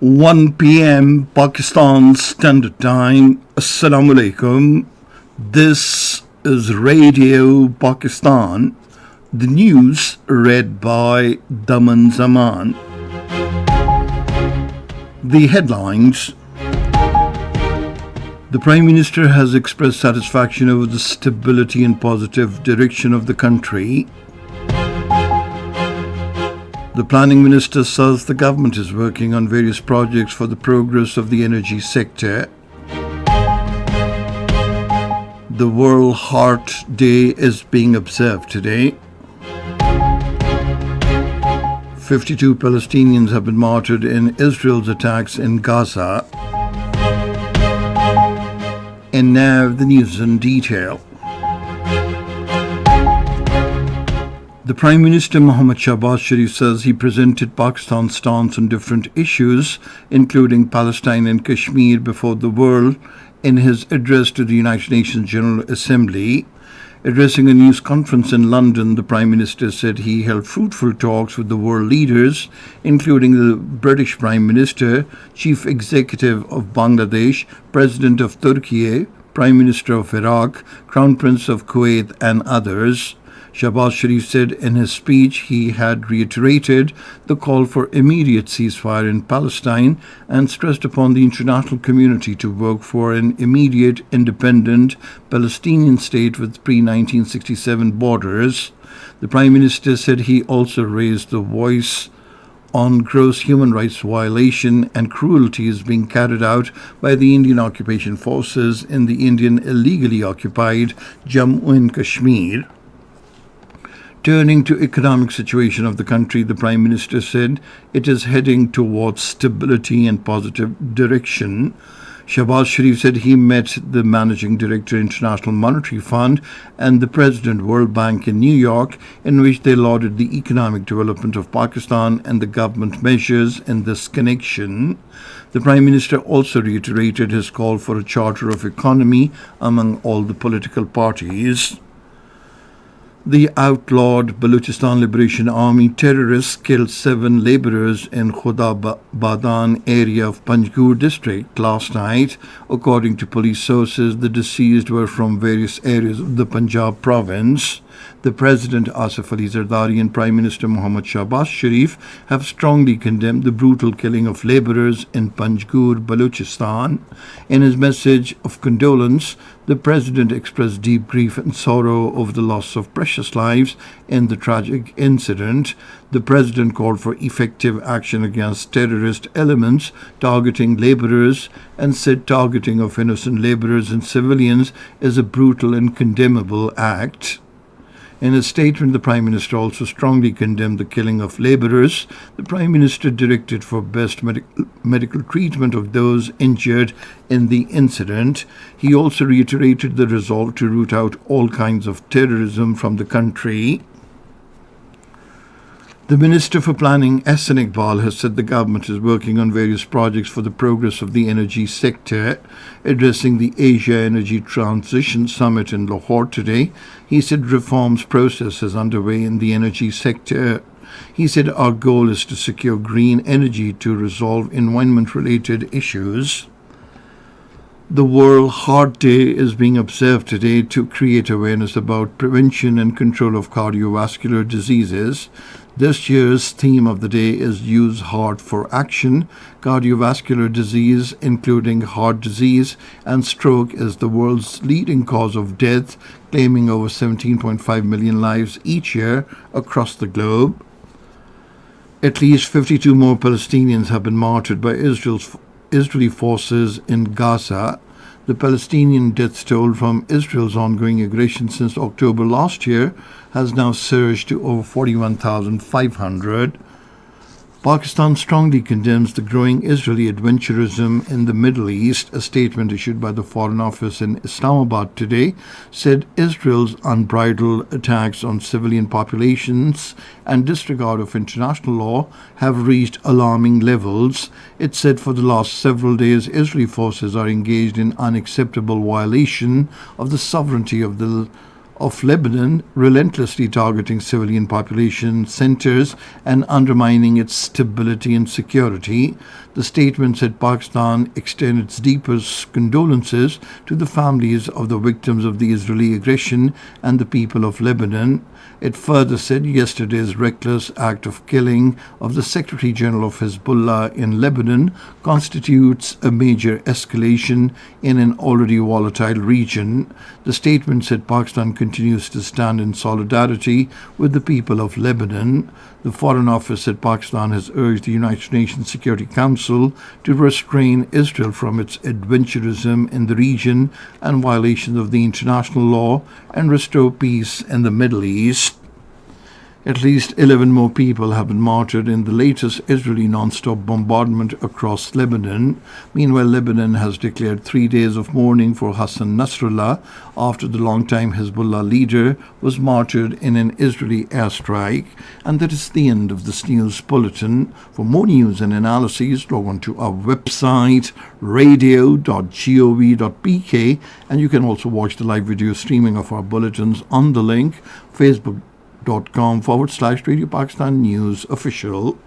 1 p.m. Pakistan Standard Time. Assalamu alaikum. This is Radio Pakistan. The news read by Daman Zaman. The headlines. The Prime Minister has expressed satisfaction over the stability and positive direction of the country. The Planning Minister says the government is working on various projects for the progress of the energy sector. The World Heart Day is being observed today. 52 Palestinians have been martyred in Israel's attacks in Gaza. And now the news in detail. The Prime Minister Mohammad Shahbaz Sharif says he presented Pakistan's stance on different issues, including Palestine and Kashmir, before the world in his address to the United Nations General Assembly. Addressing a news conference in London, the Prime Minister said he held fruitful talks with the world leaders, including the British Prime Minister, Chief Executive of Bangladesh, President of Turkey, Prime Minister of Iraq, Crown Prince of Kuwait, and others. Shahbaz Sharif said in his speech he had reiterated the call for immediate ceasefire in Palestine and stressed upon the international community to work for an immediate independent Palestinian state with pre-1967 borders. The Prime Minister said he also raised the voice on gross human rights violation and cruelties being carried out by the Indian occupation forces in the Indian illegally occupied Jammu and Kashmir. Turning to economic situation of the country, the Prime Minister said it is heading towards stability and positive direction. Shahbaz Sharif said he met the Managing Director, International Monetary Fund, and the President, World Bank in New York, in which they lauded the economic development of Pakistan and the government measures in this connection. The Prime Minister also reiterated his call for a charter of economy among all the political parties. The outlawed Balochistan Liberation Army terrorists killed 7 labourers in Khudabadan area of Panjgur district last night. According to police sources, the deceased were from various areas of the Punjab province. The President Asif Ali Zardari and Prime Minister Mohammad Shahbaz Sharif have strongly condemned the brutal killing of labourers in Panjgur, Balochistan. In his message of condolence, the President expressed deep grief and sorrow over the loss of precious lives in the tragic incident. The President called for effective action against terrorist elements targeting labourers and said targeting of innocent labourers and civilians is a brutal and condemnable act. In a statement, the Prime Minister also strongly condemned the killing of labourers. The Prime Minister directed for best medical treatment of those injured in the incident. He also reiterated the resolve to root out all kinds of terrorism from the country. The Minister for Planning, Ahsan Iqbal, has said the government is working on various projects for the progress of the energy sector. Addressing the Asia Energy Transition Summit in Lahore today, he said reforms process is underway in the energy sector. He said our goal is to secure green energy to resolve environment-related issues. The World Heart Day is being observed today to create awareness about prevention and control of cardiovascular diseases. This year's theme of the day is Use Heart for Action. Cardiovascular disease, including heart disease and stroke, is the world's leading cause of death, claiming over 17.5 million lives each year across the globe. At least 52 more Palestinians have been martyred by Israeli forces in Gaza. The Palestinian death toll from Israel's ongoing aggression since October last year has now surged to over 41,500. Pakistan strongly condemns the growing Israeli adventurism in the Middle East. A statement issued by the Foreign Office in Islamabad today said Israel's unbridled attacks on civilian populations and disregard of international law have reached alarming levels. It said for the last several days, Israeli forces are engaged in unacceptable violation of the sovereignty of the of Lebanon, relentlessly targeting civilian population centers and undermining its stability and security. The statement said Pakistan extends its deepest condolences to the families of the victims of the Israeli aggression and the people of Lebanon. It further said yesterday's reckless act of killing of the Secretary General of Hezbollah in Lebanon constitutes a major escalation in an already volatile region. The statement said Pakistan continues to stand in solidarity with the people of Lebanon. The Foreign Office said Pakistan has urged the United Nations Security Council to restrain Israel from its adventurism in the region and violations of the international law and restore peace in the Middle East. At least 11 more people have been martyred in the latest Israeli non-stop bombardment across Lebanon. Meanwhile, Lebanon has declared 3 days of mourning for Hassan Nasrallah after the longtime Hezbollah leader was martyred in an Israeli airstrike. And that is the end of this news bulletin. For more news and analyses, log on to our website radio.gov.pk, and you can also watch the live video streaming of our bulletins on the link facebook.com/Radio Pakistan News Official.